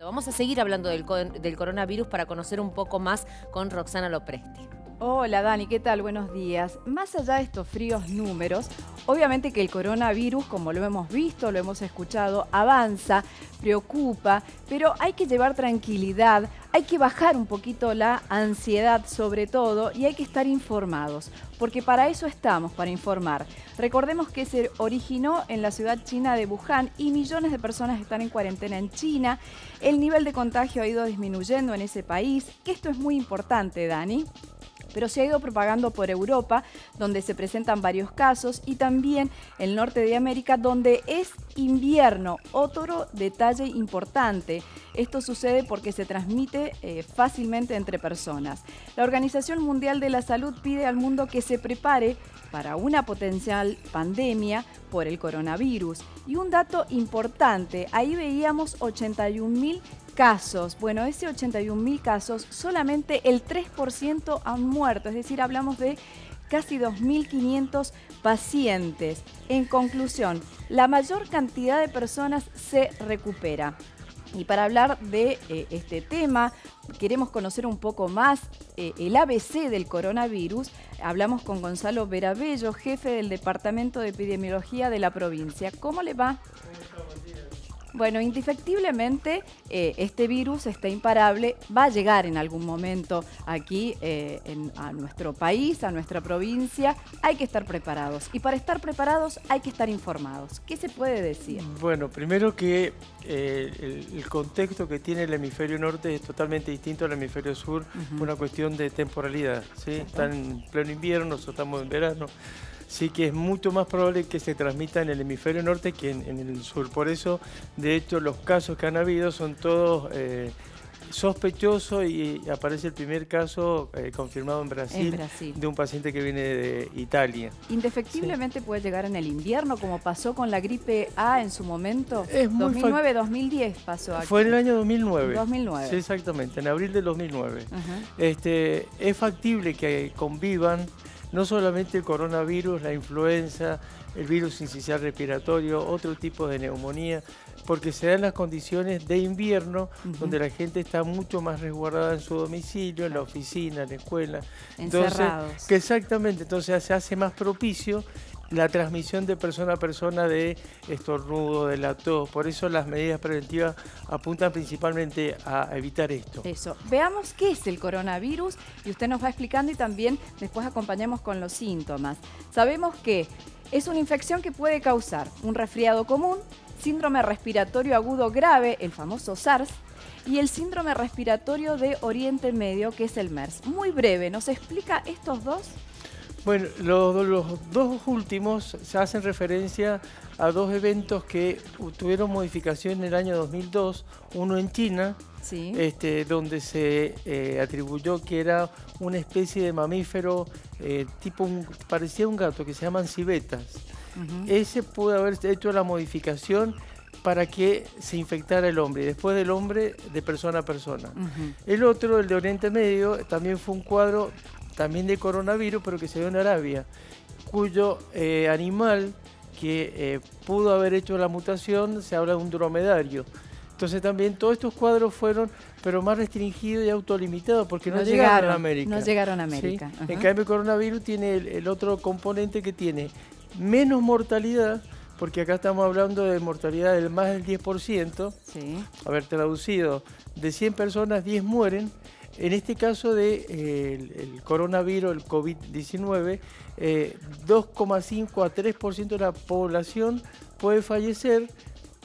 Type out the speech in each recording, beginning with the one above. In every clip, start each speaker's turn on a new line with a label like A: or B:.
A: Vamos a seguir hablando del coronavirus para conocer un poco más con Roxana Lopresti.
B: Hola Dani, ¿qué tal? Buenos días. Más allá de estos fríos números, obviamente que el coronavirus, como lo hemos visto, lo hemos escuchado, avanza, preocupa, pero hay que llevar tranquilidad, hay que bajar un poquito la ansiedad sobre todo y hay que estar informados, porque para eso estamos, para informar. Recordemos que se originó en la ciudad china de Wuhan y millones de personas están en cuarentena en China. El nivel de contagio ha ido disminuyendo en ese país, que esto es muy importante, Dani. Pero se ha ido propagando por Europa, donde se presentan varios casos, y también el norte de América, donde es invierno. Otro detalle importante, esto sucede porque se transmite fácilmente entre personas. La Organización Mundial de la Salud pide al mundo que se prepare para una potencial pandemia por el coronavirus. Y un dato importante, ahí veíamos 81.000 casos. Bueno, ese 81.000 casos, solamente el 3% han muerto, es decir, hablamos de casi 2.500 pacientes. En conclusión, la mayor cantidad de personas se recupera. Y para hablar de este tema, queremos conocer un poco más el ABC del coronavirus. Hablamos con Gonzalo Verabello, jefe del Departamento de Epidemiología de la provincia. ¿Cómo le va? Bueno, indefectiblemente este virus está imparable, va a llegar en algún momento aquí a nuestro país, a nuestra provincia. Hay que estar preparados y para estar preparados hay que estar informados. ¿Qué se puede decir?
C: Bueno, primero que el contexto que tiene el hemisferio norte es totalmente distinto al hemisferio sur, por una cuestión de temporalidad, ¿sí? Están en pleno invierno, nosotros estamos en verano. Sí que es mucho más probable que se transmita en el hemisferio norte que en el sur. Por eso, de hecho, los casos que han habido son todos sospechosos y aparece el primer caso confirmado en Brasil de un paciente que viene de Italia.
B: Indefectiblemente puede llegar en el invierno, como pasó con la gripe A en su momento.
C: Es
B: 2009-2010 pasó aquí.
C: Fue en el año 2009.
B: 2009.
C: Sí, exactamente, en abril del 2009. Es factible que convivan no solamente el coronavirus, la influenza, el virus sincicial respiratorio, otro tipo de neumonía, porque se dan las condiciones de invierno donde la gente está mucho más resguardada en su domicilio, en la oficina, en la escuela.
B: Encerrados.
C: Entonces se hace más propicio la transmisión de persona a persona de estornudo, de la tos. Por eso las medidas preventivas apuntan principalmente a evitar esto.
B: Eso. Veamos qué es el coronavirus y usted nos va explicando y también después acompañamos con los síntomas. Sabemos que es una infección que puede causar un resfriado común, síndrome respiratorio agudo grave, el famoso SARS, y el síndrome respiratorio de Oriente Medio, que es el MERS. Muy breve, ¿nos explica estos dos?
C: Bueno, los dos últimos se hacen referencia a dos eventos que tuvieron modificación en el año 2002, uno en China, sí, donde se atribuyó que era una especie de mamífero parecía un gato, que se llaman civetas. Ese pudo haber hecho la modificación para que se infectara el hombre, y después del hombre de persona a persona. El otro, el de Oriente Medio, también fue un cuadro también de coronavirus, pero que se dio en Arabia, cuyo animal que pudo haber hecho la mutación, se habla de un dromedario. Entonces también todos estos cuadros fueron, pero más restringidos y autolimitados, porque no llegaron a América.
B: No llegaron a América.
C: ¿Sí? En cambio, el coronavirus tiene el otro componente que tiene menos mortalidad, porque acá estamos hablando de mortalidad del más del 10%. Sí. A ver, traducido, de 100 personas, 10 mueren. En este caso el coronavirus, el COVID-19, 2,5 a 3% de la población puede fallecer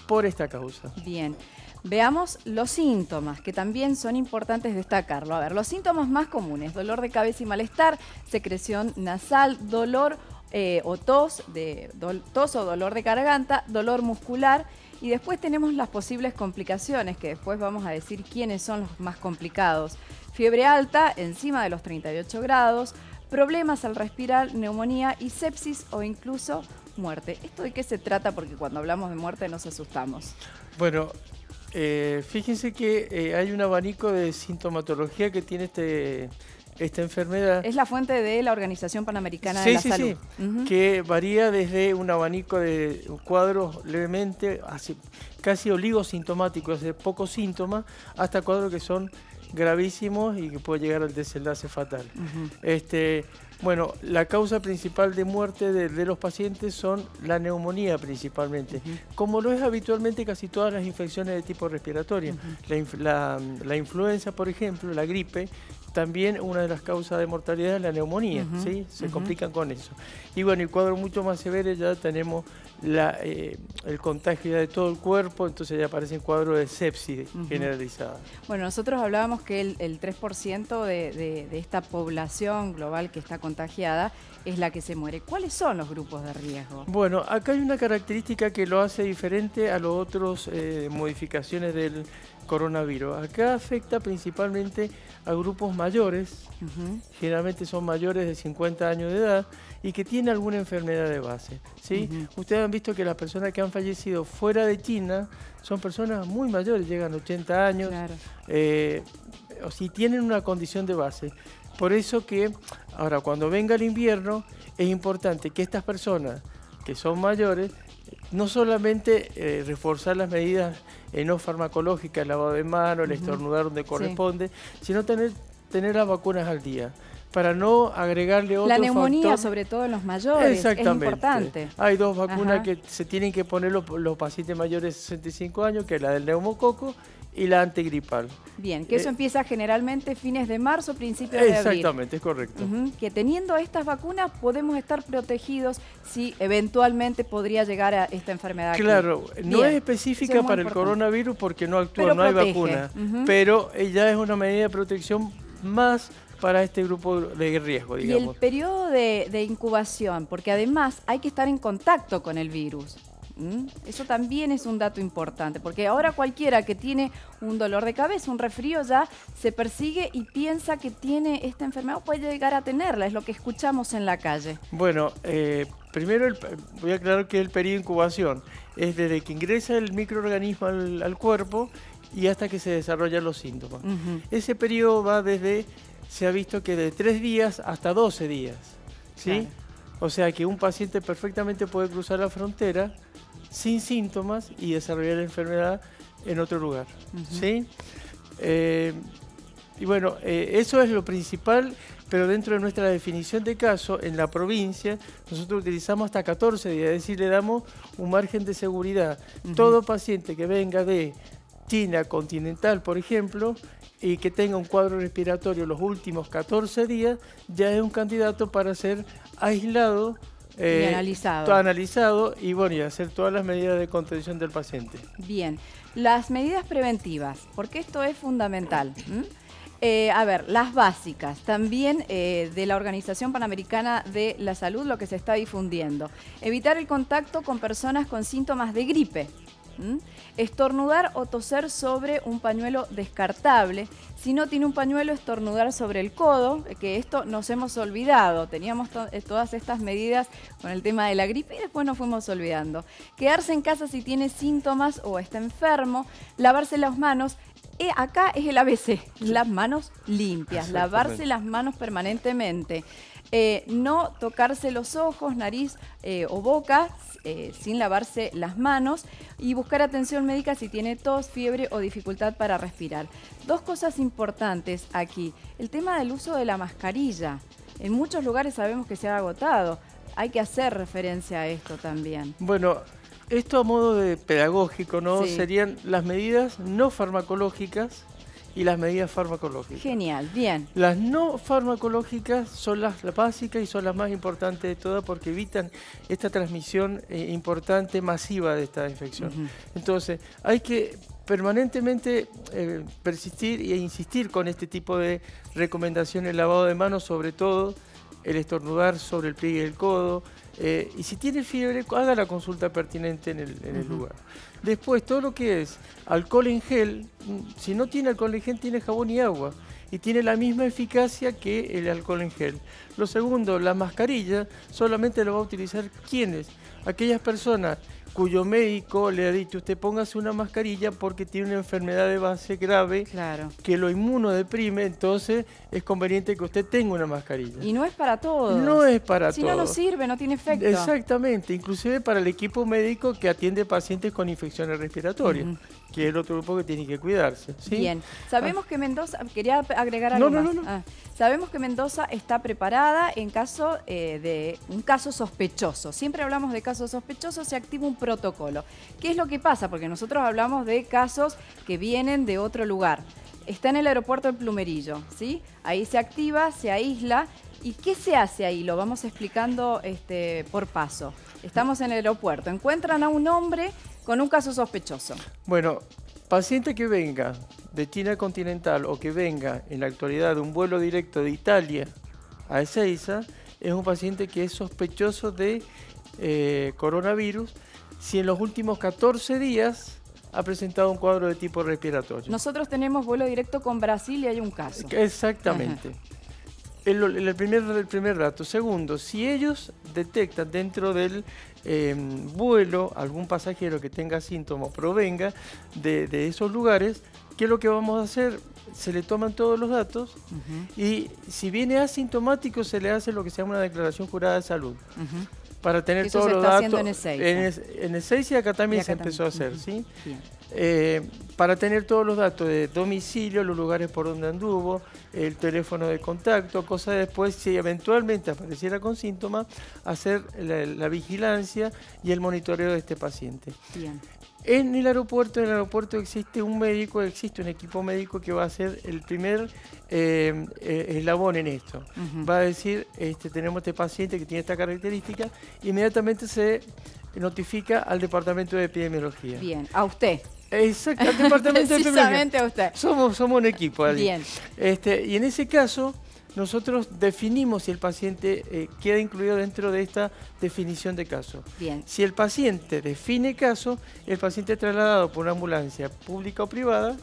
C: por esta causa.
B: Bien, veamos los síntomas, que también son importantes destacarlo. A ver, los síntomas más comunes: dolor de cabeza y malestar, secreción nasal, dolor o tos o dolor de garganta, dolor muscular. Y después tenemos las posibles complicaciones, que después vamos a decir quiénes son los más complicados. Fiebre alta, encima de los 38 grados, problemas al respirar, neumonía y sepsis o incluso muerte. ¿Esto de qué se trata? Porque cuando hablamos de muerte nos asustamos.
C: Bueno, fíjense que hay un abanico de sintomatología que tiene esta enfermedad.
B: Es la fuente de la Organización Panamericana de la Salud.
C: Sí, que varía desde un abanico de cuadros levemente, casi oligosintomáticos, de pocos síntomas, hasta cuadros que son gravísimos y que puede llegar al desenlace fatal. Bueno, la causa principal de muerte de los pacientes son la neumonía principalmente, como lo es habitualmente casi todas las infecciones de tipo respiratorio. La influenza, por ejemplo, la gripe, también una de las causas de mortalidad es la neumonía, ¿sí? Se complican con eso. Y bueno, en cuadros mucho más severos ya tenemos el contagio de todo el cuerpo, entonces ya aparecen cuadros de sepsis generalizada.
B: Bueno, nosotros hablábamos que el 3% de esta población global que está contagiada es la que se muere. ¿Cuáles son los grupos de riesgo?
C: Bueno, acá hay una característica que lo hace diferente a los otros modificaciones del coronavirus. Acá afecta principalmente a grupos mayores, generalmente son mayores de 50 años de edad y que tienen alguna enfermedad de base, ¿sí? Ustedes han visto que las personas que han fallecido fuera de China son personas muy mayores, llegan a 80 años, o si tienen una condición de base. Por eso que ahora cuando venga el invierno es importante que estas personas que son mayores no solamente reforzar las medidas no farmacológicas, el lavado de manos, el estornudar donde corresponde, sino tener las vacunas al día, para no agregarle otro
B: factor. La neumonía,
C: factor.
B: Sobre todo en los mayores, es importante.
C: Hay dos vacunas que se tienen que poner los pacientes mayores de 65 años, que es la del neumococo y la antigripal.
B: Bien, que eso empieza generalmente fines de marzo, principios de abril.
C: Exactamente, es correcto.
B: Que teniendo estas vacunas podemos estar protegidos si eventualmente podría llegar a esta enfermedad.
C: Claro, no es específica para el coronavirus porque no actúa, no hay vacuna, pero ya es una medida de protección más para este grupo de riesgo, digamos.
B: Y el periodo de incubación, porque además hay que estar en contacto con el virus. Eso también es un dato importante, porque ahora cualquiera que tiene un dolor de cabeza, un resfrío, ya se persigue y piensa que tiene esta enfermedad o puede llegar a tenerla, es lo que escuchamos en la calle.
C: Bueno, primero voy a aclarar que el periodo de incubación es desde que ingresa el microorganismo al cuerpo y hasta que se desarrollan los síntomas. Ese periodo va desde, se ha visto que de 3 días hasta 12 días, ¿sí? Claro. O sea que un paciente perfectamente puede cruzar la frontera sin síntomas y desarrollar la enfermedad en otro lugar, ¿sí? Y bueno, eso es lo principal, pero dentro de nuestra definición de caso, en la provincia, nosotros utilizamos hasta 14 días, es decir, le damos un margen de seguridad. Todo paciente que venga de China continental, por ejemplo, y que tenga un cuadro respiratorio los últimos 14 días, ya es un candidato para ser aislado
B: y
C: analizado y bueno, y hacer todas las medidas de contención del paciente.
B: Bien, las medidas preventivas, porque esto es fundamental. A ver, las básicas, también de la Organización Panamericana de la Salud, lo que se está difundiendo. Evitar el contacto con personas con síntomas de gripe. Estornudar o toser sobre un pañuelo descartable. Si no tiene un pañuelo, estornudar sobre el codo, que esto nos hemos olvidado. Teníamos todas estas medidas con el tema de la gripe y después nos fuimos olvidando. Quedarse en casa si tiene síntomas o está enfermo. Lavarse las manos. Acá es el ABC, las manos limpias, lavarse las manos permanentemente. No tocarse los ojos, nariz o boca sin lavarse las manos y buscar atención médica si tiene tos, fiebre o dificultad para respirar. Dos cosas importantes aquí. El tema del uso de la mascarilla. En muchos lugares sabemos que se ha agotado. Hay que hacer referencia a esto también.
C: Bueno, esto a modo de pedagógico, ¿no? Sí. Serían las medidas no farmacológicas y las medidas farmacológicas.
B: Genial, bien.
C: Las no farmacológicas son las básicas y son las más importantes de todas porque evitan esta transmisión importante, masiva de esta infección. Entonces, hay que permanentemente persistir e insistir con este tipo de recomendaciones, el lavado de manos, sobre todo el estornudar sobre el pliegue del codo, y si tiene fiebre, haga la consulta pertinente en el lugar. Después, todo lo que es alcohol en gel, si no tiene alcohol en gel, tiene jabón y agua, y tiene la misma eficacia que el alcohol en gel. Lo segundo, la mascarilla solamente lo va a utilizar ¿quiénes? Aquellas personas cuyo médico le ha dicho, usted póngase una mascarilla porque tiene una enfermedad de base grave, que lo inmunodeprime, entonces es conveniente que usted tenga una mascarilla.
B: Y no es para todos.
C: No es para todos.
B: Si no, no sirve, no tiene efecto.
C: Exactamente, inclusive para el equipo médico que atiende pacientes con infecciones respiratorias, que es el otro grupo que tiene que cuidarse. ¿Sí?
B: Bien, sabemos que Mendoza, quería agregar algo más. Sabemos que Mendoza está preparada en caso de un caso sospechoso. Siempre hablamos de casos sospechosos, se activa un protocolo. ¿Qué es lo que pasa? Porque nosotros hablamos de casos que vienen de otro lugar. Está en el aeropuerto de Plumerillo, ¿sí? Ahí se activa, se aísla. ¿Y qué se hace ahí? Lo vamos explicando por paso. Estamos en el aeropuerto, encuentran a un hombre con un caso sospechoso.
C: Bueno, paciente que venga de China continental o que venga en la actualidad de un vuelo directo de Italia a Ezeiza, es un paciente que es sospechoso de coronavirus si en los últimos 14 días ha presentado un cuadro de tipo respiratorio.
B: Nosotros tenemos vuelo directo con Brasil y hay un caso.
C: Exactamente. El primer dato. Segundo, si ellos detectan dentro del vuelo algún pasajero que tenga síntomas, provenga de esos lugares, ¿qué es lo que vamos a hacer? Se le toman todos los datos y si viene asintomático se le hace lo que se llama una declaración jurada de salud. Para tener todos los datos. En Ezeiza y acá también se empezó a hacer, ¿sí? Para tener todos los datos de domicilio, los lugares por donde anduvo, el teléfono de contacto, cosa de después, si eventualmente apareciera con síntomas, hacer la vigilancia y el monitoreo de este paciente.
B: Bien.
C: En el aeropuerto existe un médico, existe un equipo médico que va a ser el primer eslabón en esto. Va a decir, tenemos este paciente que tiene esta característica, inmediatamente se notifica al departamento de epidemiología.
B: Bien, a usted.
C: Exacto, al departamento de epidemiología.
B: Precisamente a usted.
C: Somos un equipo allí.
B: Bien.
C: Y en ese caso, nosotros definimos si el paciente queda incluido dentro de esta definición de caso.
B: Bien.
C: Si el paciente define caso, el paciente es trasladado por una ambulancia pública o privada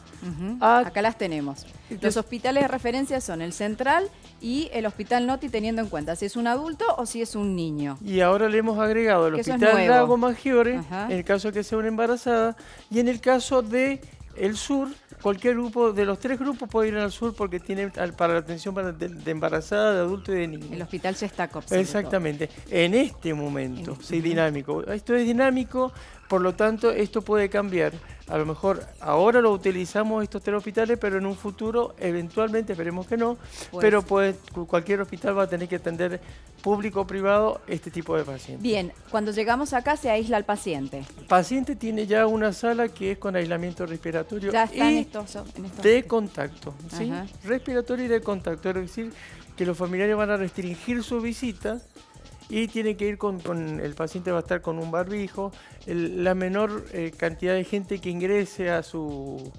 B: acá las tenemos. Los hospitales de referencia son el Central y el Hospital Noti, teniendo en cuenta si es un adulto o si es un niño.
C: Y ahora le hemos agregado el Hospital Lago Maggiore, en el caso de que sea una embarazada, y en el caso de el sur, cualquier grupo, de los 3 grupos puede ir al sur porque tiene para la atención de embarazada, de adulto y de niño.
B: El Hospital Shestakov.
C: Exactamente. En este momento, sí, dinámico. Esto es dinámico, por lo tanto, esto puede cambiar. A lo mejor ahora lo utilizamos estos 3 hospitales, pero en un futuro, eventualmente, esperemos que no, pero cualquier hospital va a tener que atender público o privado este tipo de pacientes.
B: Bien, cuando llegamos acá se aísla al paciente.
C: El paciente tiene ya una sala que es con aislamiento respiratorio
B: y
C: de contacto, ¿sí? Respiratorio y de contacto, es decir, que los familiares van a restringir su visita y tiene que ir el paciente va a estar con un barbijo, la menor cantidad de gente que ingrese a su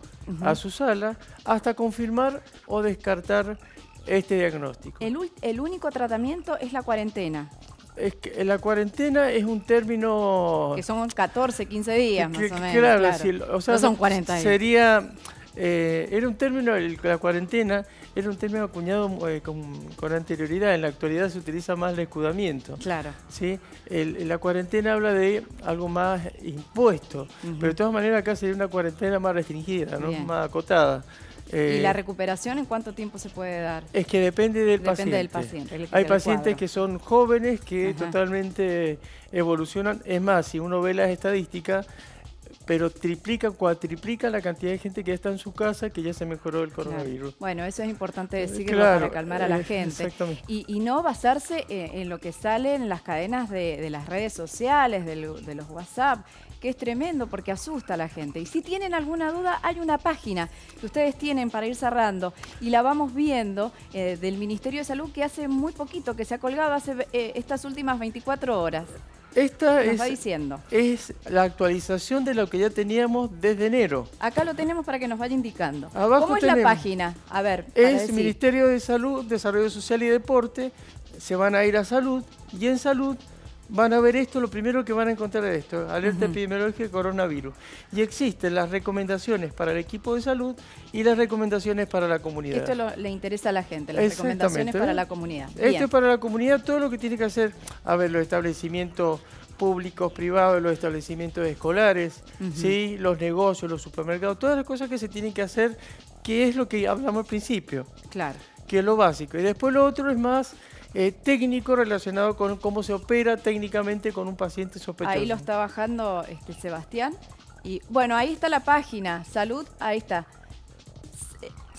C: sala hasta confirmar o descartar este diagnóstico.
B: El único tratamiento es la cuarentena.
C: Es que la cuarentena es un término...
B: Que son 14, 15 días más o menos.
C: Claro. Sí, o sea,
B: no son 40 días.
C: Sería... era un término, la cuarentena, era un término acuñado con anterioridad. En la actualidad se utiliza más el escudamiento.
B: Claro.
C: ¿Sí? La cuarentena habla de algo más impuesto, pero de todas maneras acá sería una cuarentena más restringida, ¿no? Más acotada.
B: ¿Y la recuperación en cuánto tiempo se puede dar?
C: Es que depende del paciente. Hay pacientes que son jóvenes que totalmente evolucionan. Es más, si uno ve las estadísticas, pero triplica, cuatriplica la cantidad de gente que está en su casa que ya se mejoró el coronavirus.
B: Claro. Bueno, eso es importante decirlo para calmar a la gente. Y no basarse en lo que sale en las cadenas de las redes sociales, de los WhatsApp, que es tremendo porque asusta a la gente. Y si tienen alguna duda, hay una página que ustedes tienen para ir cerrando y la vamos viendo del Ministerio de Salud, que hace muy poquito, que se ha colgado hace estas últimas 24 horas.
C: Esta
B: es
C: la actualización de lo que ya teníamos desde enero.
B: Acá lo tenemos para que nos vaya indicando.
C: Abajo
B: ¿Cómo es la página? A ver,
C: es Ministerio de Salud, Desarrollo Social y Deporte. Se van a ir a Salud y en Salud van a ver esto, lo primero que van a encontrar es esto, alerta epidemiológica de coronavirus. Y existen las recomendaciones para el equipo de salud y las recomendaciones para la comunidad.
B: Esto le interesa a la gente, las recomendaciones para la comunidad.
C: Esto es para la comunidad, todo lo que tiene que hacer, a ver, los establecimientos públicos, privados, los establecimientos escolares, ¿sí? Los negocios, los supermercados, todas las cosas que se tienen que hacer, que es lo que hablamos al principio.
B: Claro.
C: Que es lo básico. Y después lo otro es más técnico relacionado con cómo se opera técnicamente con un paciente sospechoso.
B: Ahí lo está bajando Sebastián. Y bueno, ahí está la página, salud, ahí está.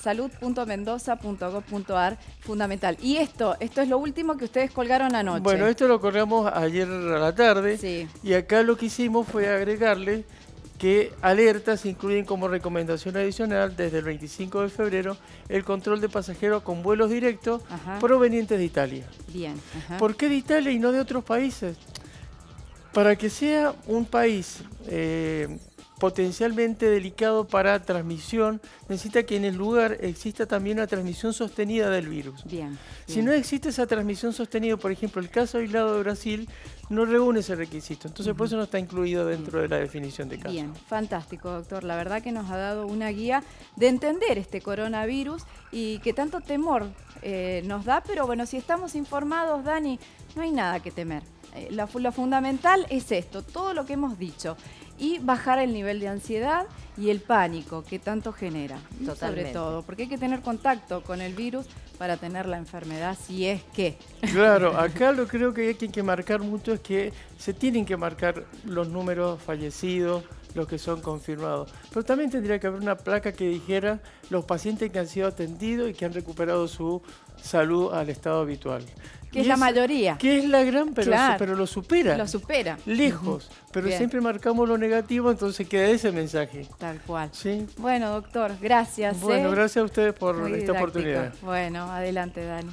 B: salud.mendoza.gov.ar, fundamental. Y esto es lo último que ustedes colgaron anoche.
C: Bueno, esto lo colgamos ayer a la tarde. Sí. Y acá lo que hicimos fue agregarle que alertas incluyen como recomendación adicional desde el 25 de febrero el control de pasajeros con vuelos directos provenientes de Italia.
B: Bien.
C: ¿Por qué de Italia y no de otros países? Para que sea un país potencialmente delicado para transmisión, necesita que en el lugar exista también una transmisión sostenida del virus.
B: Bien.
C: Si no existe esa transmisión sostenida, por ejemplo, el caso aislado de Brasil no reúne ese requisito, entonces por eso no está incluido dentro de la definición de caso.
B: Bien, fantástico, doctor. La verdad que nos ha dado una guía de entender este coronavirus y que tanto temor nos da, pero bueno, si estamos informados, Dani, no hay nada que temer. Lo fundamental es esto, todo lo que hemos dicho, y bajar el nivel de ansiedad y el pánico que tanto genera.
A: Totalmente.
B: Sobre todo, porque hay que tener contacto con el virus para tener la enfermedad, si es que.
C: Claro, acá lo creo que hay que marcar mucho es que se tienen que marcar los números fallecidos, los que son confirmados. Pero también tendría que haber una placa que dijera los pacientes que han sido atendidos y que han recuperado su salud al estado habitual.
B: Que es la mayoría.
C: Que es la gran, pero lo supera.
B: Lo supera.
C: Lejos. Pero siempre marcamos lo negativo, entonces queda ese mensaje.
B: Tal cual.
C: ¿Sí?
B: Bueno, doctor, gracias.
C: Bueno, gracias a ustedes por esta oportunidad.
B: Bueno, adelante, Dani.